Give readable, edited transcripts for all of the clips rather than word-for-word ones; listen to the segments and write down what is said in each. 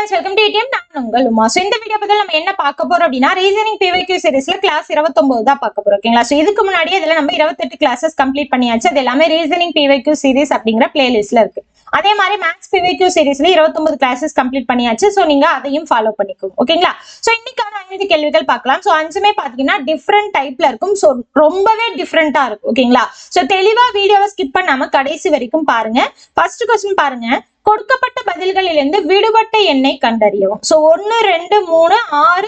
Friends, welcome to ETM. நான் உங்கள் Uma. So இந்த வீடியோ பத்தி நம்ம என்ன பார்க்க போறோம் அப்படின்னா, ரீசனிங் PYQ சீரிஸ்ல கிளாஸ் 29 தான் பார்க்க போறோம். ஓகேங்களா? சோ இதுக்கு முன்னாடி இதுல நம்ம 28 கிளாसेस கம்ப்ளீட் பண்ணியாச்சு. அது எல்லாமே ரீசனிங் PYQ சீரிஸ் அப்படிங்கிற பிளேலிஸ்ட்ல இருக்கு. அதே மாதிரி மேத்ஸ் PYQ சீரிஸ்ல 29 கிளாसेस கம்ப்ளீட் பண்ணியாச்சு. சோ நீங்க அதையும் ஃபாலோ பண்ணிக்கோங்க. ஓகேங்களா? சோ இன்னைக்கான 5 கேள்விகள் பார்க்கலாம். சோ 5மே பாத்தீங்கன்னா டிஃபரண்ட் டைப்ல இருக்கும். சோ ரொம்பவே டிஃபரண்டா இருக்கும். ஓகேங்களா? சோ தெளிவா வீடியோவை ஸ்கிப் பண்ணாம கடைசி வரைக்கும் பாருங்க. ஃபர்ஸ்ட் क्वेश्चन பாருங்க. கொடுக்கப்பட்ட பதில்களிலிருந்து விடுபட்ட எண்ணை கண்டறியவும். சோ 1 2 3 6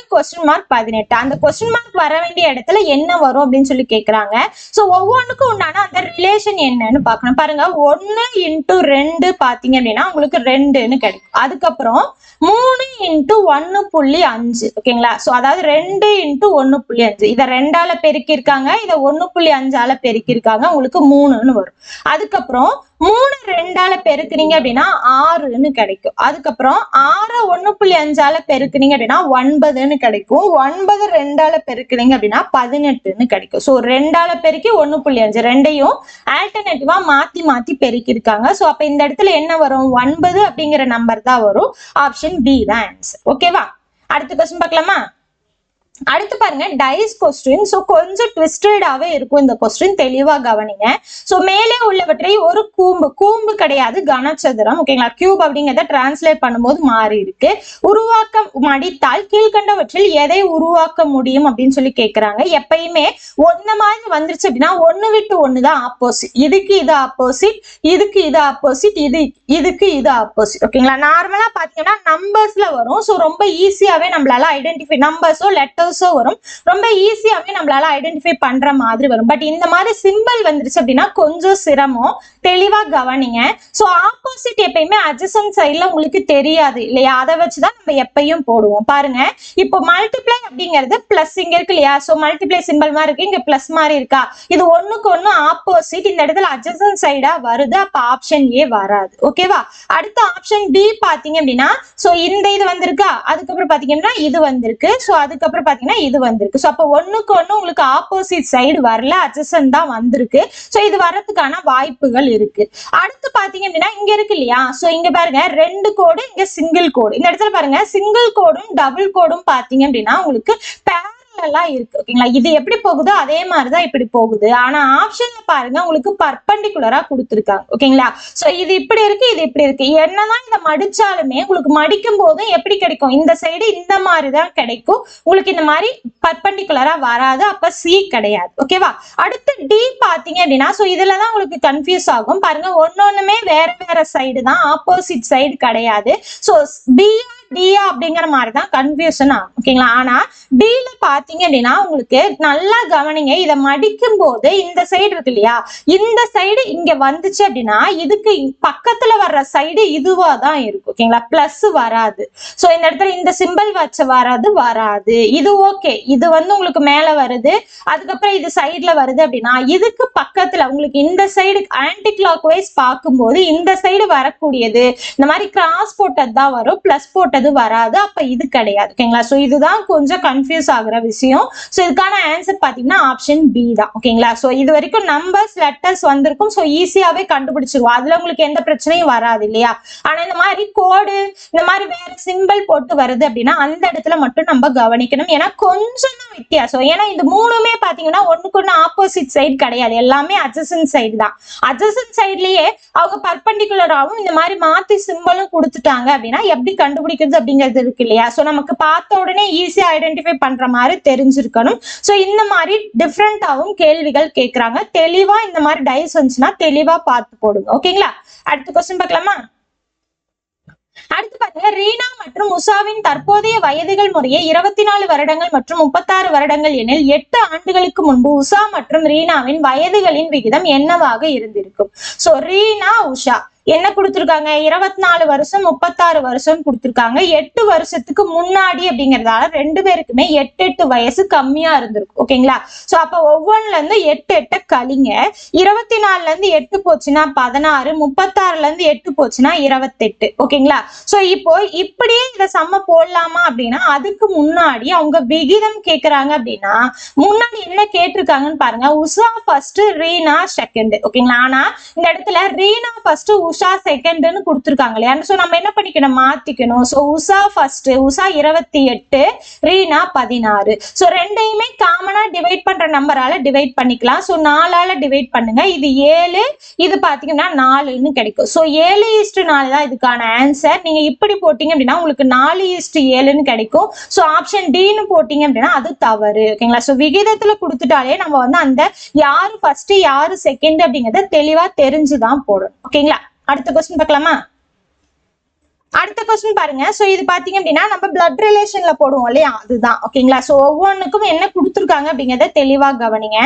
18. அந்த கொஸ்டின் மார்க் வர வேண்டிய இடத்துல என்ன வரும் அப்படின்னு சொல்லி கேக்குறாங்க. சோ ஒவ்வொன்றுக்கும் உண்டான அந்த ரிலேஷன் என்னன்னு பார்க்கணும். பாருங்க, 1 × 2 பாத்தீங்க அப்படின்னா உங்களுக்கு 2ன்னு கிடைக்கும். அதுக்கப்புறம் 3 × 1.5. ஓகேங்களா? சோ அதாவது 2 × 1.5 இதை 2ஆல பெருக்கிருக்காங்க, இதை 1.5ஆல பெருக்கிருக்காங்க, உங்களுக்கு 3ன்னு வரும். அதுக்கப்புறம் 3 2ஆல பெருக்குனீங்க அப்படின்னா 6ன்னு கிடைக்கும். அதுக்கப்புறம் 6 1.5ஆல பெருக்குனீங்க அப்படின்னா 9ன்னு கிடைக்கும். 9 2ஆல பெருக்குனீங்க அப்படின்னா 18ன்னு கிடைக்கும். சோ 2ஆல பெருக்கி 1.5 ரெண்டையும் ஆல்டர்னேட்டிவா மாத்தி மாத்தி பெருக்கிருக்காங்க. சோ அப்ப இந்த இடத்துல என்ன வரும்? 9 அப்படிங்கிற நம்பர் தான் வரும். ஆப்ஷன் பி தான் ஆன்சர். ஓகேவா? அடுத்த क्वेश्चन பார்க்கலாமா? அடுத்து பாருங்க, டைஸ் கொஸ்டின். சோ கொஞ்சம் ட்விஸ்டடாவே இருக்கும் இந்த கொஸ்டின், தெளிவா கவனிங்க. சோ மேலே உள்ளவற்றை ஒரு கூம்பு கிடையாது, கனசதுரம். ஓகேங்களா? கியூப் அப்படிங்கறத டிரான்ஸ்லேட் பண்ணும்போது மாறி இருக்கு. உருவாக்க மடித்தால் கீழ்கண்டவற்றில் எதை உருவாக்க முடியும் அப்படின்னு சொல்லி கேக்குறாங்க. எப்பயுமே ஒன்ன மாதிரி வந்துருச்சு அப்படின்னா ஒண்ணு விட்டு ஒண்ணுதான் ஆப்போசிட். இதுக்கு இது ஆப்போசிட், இதுக்கு இது ஆப்போசிட், இதுக்கு இது ஆப்போசிட். ஓகேங்களா? நார்மலா பாத்தீங்கன்னா நம்பர்ஸ்ல வரும். சோ ரொம்ப ஈஸியாவே நம்மளால ஐடென்டிஃபை, நம்பர்ஸோ லெட்டர் வரும், ரொம்ப ஈஸியாவே நம்மளால ஐடென்டிஃபை பண்ற மாதிரி வரும். பட் இந்த மாதிரி சிம்பிள் வந்துருச்சு அப்படின்னா கொஞ்சம் சிரமம். தெளிவா கவனிங்க. சோ ஆப்போசிட் எப்பயுமே அட்ஜசன்ட் சைடுல உங்களுக்கு தெரியாது இல்லையா? அதை வச்சுதான் நம்ம எப்பயும் போடுவோம். பாருங்க, இப்போ மல்டிப்ளை அப்படிங்கிறது பிளஸ் இங்க இருக்கு இல்லையா? சோ மல்டிப்ளை சிம்பிள் மாதிரி இருக்கு, இங்க பிளஸ் மாதிரி இருக்கா? இது ஒண்ணுக்கு ஒண்ணு ஆப்போசிட். இந்த இடத்துல அட்ஜசன்ட் சைடா வருது, அப்ப ஆப்ஷன் ஏ வராது. ஓகேவா? அடுத்த ஆப்ஷன் பி பாத்தீங்க அப்படின்னா, சோ இந்த இது வந்திருக்கா, அதுக்கப்புறம் பாத்தீங்கன்னா இது வந்திருக்கு, சோ அதுக்கப்புறம் பாத்தீங்கன்னா இது வந்திருக்கு. சோ அப்ப ஒண்ணுக்கு ஒண்ணு உங்களுக்கு ஆப்போசிட் சைடு வரல, அட்ஜசன்ட் தான் வந்திருக்கு. சோ இது வரதுக்கான வாய்ப்புகள் இருக்கு. அடுத்து பாத்தீங்க அப்படின்னா இங்க இருக்கு இல்லையா? சோ இங்க பாருங்க, 2 கோடு, இங்க சிங்கிள் கோடு. இந்த இடத்துல பாருங்க, சிங்கிள் கோடும் டபுள் கோடும் பாத்தீங்க அப்படின்னா உங்களுக்கு இருக்கு. ஓகேங்களா? இது எப்படி போகுதோ அதே மாதிரிதான் இப்படி போகுது. ஆனா ஆப்ஷன்ல பாருங்க, உங்களுக்கு பர்பெண்டிகுலரா கொடுத்திருக்காங்க. ஓகேங்களா? சோ இது இப்படி இருக்கு, இது இப்படி இருக்கு. என்னதான் இதை மடிச்சாலுமே உங்களுக்கு மடிக்கும் போதும் எப்படி கிடைக்கும்? இந்த சைடு இந்த மாதிரிதான் கிடைக்கும். உங்களுக்கு இந்த மாதிரி பர்பெண்டிகுலரா வராது. அப்ப சி கிடையாது. ஓகேவா? அடுத்து டி பாத்தீங்க அப்படின்னா, சோ இதுலதான் உங்களுக்கு கன்ஃபியூஸ் ஆகும். பாருங்க, ஒன்னொண்ணுமே வேற வேற சைடு தான், ஆப்போசிட் சைடு கிடையாது. சோ பி டியா அப்படிங்கிற மாதிரிதான் கன்ஃபியூஷன் ஆகும். ஓகேங்களா? ஆனா டில பாத்தீங்க அப்படின்னா உங்களுக்கு நல்லா கவனிங்க. இதை மடிக்கும் போது இந்த சைடு இருக்கு இல்லையா? இந்த சைடு இங்க வந்துச்சு அப்படின்னா இதுக்கு பக்கத்துல வர்ற சைடு இதுவா தான் இருக்கும். ஓகேங்களா? பிளஸ் வராது. சோ இந்த இடத்துல இந்த சிம்பிள் வச்ச வராது. இது ஓகே, இது உங்களுக்கு மேல வருது, அதுக்கப்புறம் இது சைடுல வருது அப்படின்னா இதுக்கு பக்கத்துல உங்களுக்கு இந்த சைடு ஆன்டி கிளாக் வைஸ் பார்க்கும்போது இந்த சைடு வரக்கூடியது இந்த மாதிரி கிராஸ் போட்டது தான் வரும், பிளஸ் போட்டது வராது. அப்ப இது கிடையாது. ஓகேங்களா? சோ இதுதான் கொஞ்சம் கன்ஃபியூஸ் ஆகுற விஷயம். சோ இதுக்கான ஆன்சர் பாத்தீங்கன்னா ஆப்ஷன் பி தான். ஓகேங்களா? சோ இது வரைக்கும் நம்பர்ஸ் லெட்டர்ஸ் வந்திருக்கும். சோ ஈஸியாவே கண்டுபிடிச்சிருவோம், அதுல உங்களுக்கு எந்த பிரச்சனையும் வராது இல்லையா? ஆனா இந்த மாதிரி கோடு, இந்த மாதிரி வேற சிம்பிள் போட்டு வருது அப்படின்னா அந்த இடத்துல மட்டும் நம்ம கவனிக்கணும். ஏன்னா கொஞ்சம் தான் வித்தியாசம். ஏன்னா இந்த மூணுமே பாத்தீங்கன்னா ஒண்ணுக்கு ஒண்ணு ஆப்போசிட் சைடு கிடையாது, எல்லாமே அட்ஜசன்ட் சைடு தான். அட்ஜசன்ட் சைட்லயே அவங்க பர்பெண்டிகுலராகவும் இந்த மாதிரி மாத்தி சிம்பிளும் கொடுத்துட்டாங்க அப்படின்னா எப்படி கண்டுபிடிக்கிறது அப்படிங்கிறது இருக்கு இல்லையா? சோ நமக்கு பார்த்த உடனே ஈஸியா ஐடென்டிஃபை பண்ற மாதிரி தெரிஞ்சிருக்கணும். சோ இந்த மாதிரி டிஃப்ரெண்டாவும் கேள்விகள் கேட்கறாங்க. தெளிவா இந்த மாதிரி டைஸ் வந்துச்சுன்னா தெளிவா பார்த்து போடுங்க. ஓகேங்களா? அடுத்த क्वेश्चन பார்க்கலாமா? அடுத்து பாருங்க, ரீனா மற்றும் உஷாவின் தற்போதைய வயதுகள் முறையே 24 வருடங்கள் மற்றும் 36 வருடங்கள் எனில் 8 ஆண்டுகளுக்கு முன்பு உஷா மற்றும் ரீனாவின் வயதுகளின் விகிதம் என்னவாக இருந்திருக்கும்? சோ ரீனா உஷா என்ன கொடுத்திருக்காங்க? 24 வருஷம் 36 வருஷம் கொடுத்திருக்காங்க. 8 வருஷத்துக்கு முன்னாடி அப்படிங்கறதால 2 பேருக்குமே 8 வயசு கம்மியா இருந்திருக்கும். ஓகேங்களா? சோ அப்ப ஒவ்வொன்றுல இருந்து 8 கழிங்க. 24ல இருந்து 8 போச்சுன்னா 16, 36ல இருந்து 8 போச்சுன்னா 28. ஓகேங்களா? சோ இப்போ இப்படியே இதை சம்ம போடலாமா அப்படின்னா அதுக்கு முன்னாடி அவங்க விகிதம் கேக்குறாங்க அப்படின்னா முன்னாடி என்ன கேட்டிருக்காங்கன்னு பாருங்க. Usha first, Reena second. ஓகேங்களா? ஆனா இந்த இடத்துல ரீனா ஃபர்ஸ்ட், உஷா செகண்ட்னு கொடுத்துருக்காங்க இல்லையா? சோ நம்ம என்ன பண்ணிக்கணும், மாத்திக்கணும். So Usha first, Usha 28, Reena 16. So ரெண்டையுமே காமனா டிவைட் பண்ற நம்பரால டிவைட் பண்ணிக்கலாம். சோ 4ஆல டிவைட் பண்ணுங்க. இது 7, இது பாத்தீங்கன்னா 4ன்னு கிடைக்கும். சோ 7:4 தான் இதுக்கான ஆன்சர். நீங்க இப்படி போட்டீங்க அப்படின்னா உங்களுக்கு 4:7ன்னு கிடைக்கும். சோ ஆப்ஷன் டின்னு போட்டீங்க அப்படின்னா அது தவறு. ஓகேங்களா? சோ விகிதத்துல கொடுத்துட்டாலே நம்ம வந்து அந்த யாரு ஃபர்ஸ்ட் யாரு செகண்ட் அப்படிங்கறத தெளிவா தெரிஞ்சுதான் போடணும். ஓகேங்களா? அடுத்த கொஸ்டின் பார்க்கலாமா? அடுத்த கொஸ்டின் பாருங்க. சோ இது பாத்தீங்க அப்படின்னா நம்ம பிளட் ரிலேஷன்ல போடுவோம் இல்லையா, அதுதான். ஓகேங்களா? சோ ஒவ்வொன்றுக்கும் என்ன கொடுத்துருக்காங்க அப்படிங்கறத தெளிவா கவனிங்க.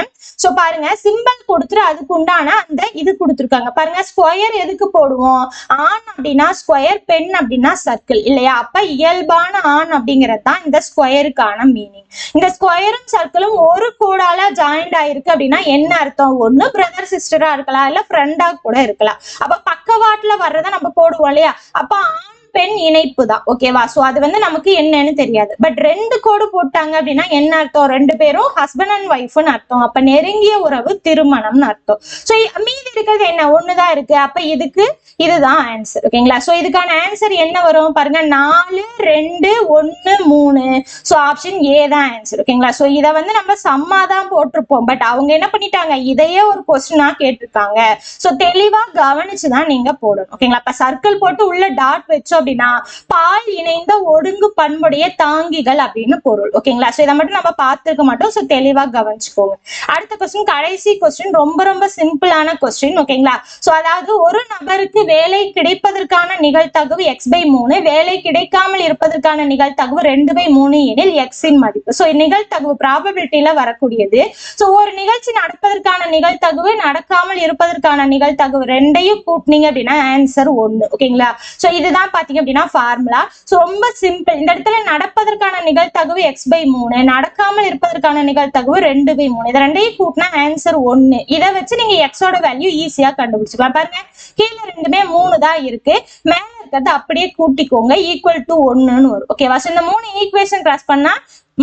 சோ பாருங்க, சிம்பிள் கொடுத்துட்டு அதுக்கு உண்டான அந்த இது கொடுத்துருக்காங்க பாருங்க. ஸ்கொயர் எதுக்கு போடுவோம், ஆண் அப்படின்னா ஸ்கொயர், பெண் அப்படின்னா சர்க்கிள் இல்லையா? அப்ப இயல்பான ஆண் அப்படிங்கிறது தான் இந்த ஸ்கொயருக்கான மீனிங். இந்த ஸ்கொயரும் சர்க்கிளும் ஒரு கோடால ஜாயிண்ட் ஆயிருக்கு அப்படின்னா என்ன அர்த்தம், ஒண்ணு பிரதர் சிஸ்டரா இருக்கலாம், இல்ல ஃப்ரெண்டா கூட இருக்கலாம். அப்ப பக்கவாட்டுல வர்றதை நம்ம போடுவோம் இல்லையா? அப்ப ஆண் பெண் இணைப்பு தான். ஓகேவா? சோ அது வந்து நமக்கு என்னன்னு தெரியாது. பட் 2 கோடு போட்டாங்க அப்படின்னா என்ன அர்த்தம், 2 பேரும் ஹஸ்பண்ட் அண்ட் ஒய்ஃப்னு அர்த்தம். அப்ப நெருங்கிய உறவு, திருமணம்னு அர்த்தம். சோ மீதி இருக்கிறது என்ன, ஒண்ணுதான் இருக்கு. அப்ப இதுக்கு இதுதான் ஆன்சர். ஓகேங்களா? சோ இதுக்கான ஆன்சர் என்ன வரும் பாருங்க, 4, 2, 1, 3. சோ ஆப்ஷன் ஏ தான் ஆன்சர். ஓகேங்களா? சோ இதை வந்து நம்ம சம்மா தான் போட்டிருப்போம். பட் அவங்க என்ன பண்ணிட்டாங்க, இதையே ஒரு கொஸ்டினா கேட்டிருக்காங்க. சோ தெளிவா கவனிச்சுதான் நீங்க போடணும். ஓகேங்களா? அப்ப சர்க்கிள் போட்டு உள்ள டாட் வச்சோம் அப்படின்னா பால் இணைந்த ஒடுங்கு பண்புடைய தாங்கிகள் அப்படின்னு பொருள். ஓகேங்களா? சோ இதை மட்டும் நம்ம பார்த்திருக்க மாட்டோம். சோ தெளிவா கவனிச்சுக்கோங்க. அடுத்த கொஸ்டின், கடைசி கொஸ்டின், ரொம்ப ரொம்ப சிம்பிளான கொஸ்டின். ஓகேங்களா? சோ அதாவது ஒரு நபருக்கு வேலை கிடைப்பதற்கான நிகழ்தகவு x/3, வேலை கிடைக்காமல் இருப்பதற்கான நிகழ்தகவு 2/3 எனில் x இன் மதிப்பு. சோ நிகழ்தகவு ப்ராபபிலிட்டியில வரக்கூடியது. சோ ஒரு நிகழ்ச்சி நடப்பதற்கான நிகழ்தகவு, நடக்காமல் இருப்பதற்கான நிகழ்தகவு, ரெண்டையும் கூட்டினீங்க அப்படின்னா ஆன்சர் 1. ஓகேங்களா? சோ இதுதான் பாத்தீங்க அப்படின்னா ஃபார்முலா. சோ ரொம்ப சிம்பிள். இந்த இடத்துல நடப்பதற்கான நிகழ்தகவு x/3, நடக்காமல் இருப்பதற்கான நிகழ்தகவு 2/3. இது ரெண்டையும் கூட்டினா ஆன்சர் 1. இதை வச்சு நீங்க எக்ஸோட வேல்யூ ஈஸியா கண்டுபிடிச்சுக்கலாம். பாருங்க, கீழே ரெண்டுமே 3 தான் இருக்கு, மேல இருக்கிறது அப்படியே கூட்டிக்கோங்க, ஈக்குவல் டு 1ன்னு வரும். ஓகேவா? சோ இந்த 3 ஈக்குவேஷன் கிராஸ் பண்ணா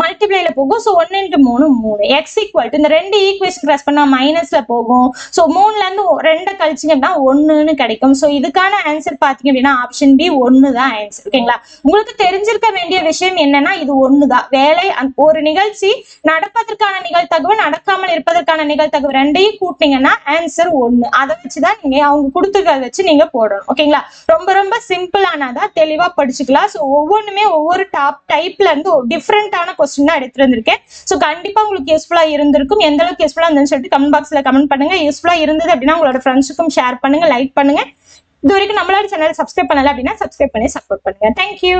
மல்டிப்ளைல போகும். சோ 1 × 3 3. x ஈக்குவல் டு இந்த 2 ஈக்குவேஷன் கிராஸ் பண்ணா மைனஸ்ல போகும். சோ 3ல இருந்து 2 கழிச்சிங்க அப்படின்னா 1ன்னு கிடைக்கும். சோ இதுக்கான ஆன்சர் பாத்தீங்க அப்படின்னா ஆப்ஷன் பி 1 தான் ஆன்சர். ஓகேங்களா? உங்களுக்கு தெரிஞ்சிருக்க வேண்டிய விஷயம் என்னன்னா இது 1 தான். வேலை ஒரு நிகழ்ச்சி நடப்பதற்கான நிகழ்தகவு, நடக்காமல் இருப்பதற்கான நிகழ்தகவு, ரெண்டையும் கூட்டினீங்கன்னா ஆன்சர் 1. அதை வச்சுதான் நீங்க அவங்க கொடுத்துக்கிறத வச்சு நீங்க போடணும். ஓகேங்களா? ரொம்ப ரொம்ப சிம்பிளானதா, தெளிவா படிச்சுக்கலாம். சோ ஒவ்வொன்றுமே ஒவ்வொரு டைப்ல இருந்து டிஃப்ரெண்டான கொஸ்டின் தான் எடுத்து வந்திருக்கேன். சோ கண்டிப்பா உங்களுக்கு யூஸ்ஃபுல்லா இருந்திருக்கும். எந்த அளவுக்கு யூஸ்ஃபுல்லா இருந்துன்னு சொல்லிட்டு கமெண்ட் பாக்ஸ்ல கமெண்ட் பண்ணுங்க. யூஸ்ஃபுல்லா இருந்தது அப்படின்னா உங்களோட ஃப்ரெண்ட்ஸுக்கும் ஷேர் பண்ணுங்க, லைக் பண்ணுங்க. இது வரைக்கும் நம்மளோட சேனல் சப்ஸ்கிரைப் பண்ணல அப்படின்னா சப்ஸ்கிரைப் பண்ணி சப்போர்ட் பண்ணுங்க. தேங்க்யூ.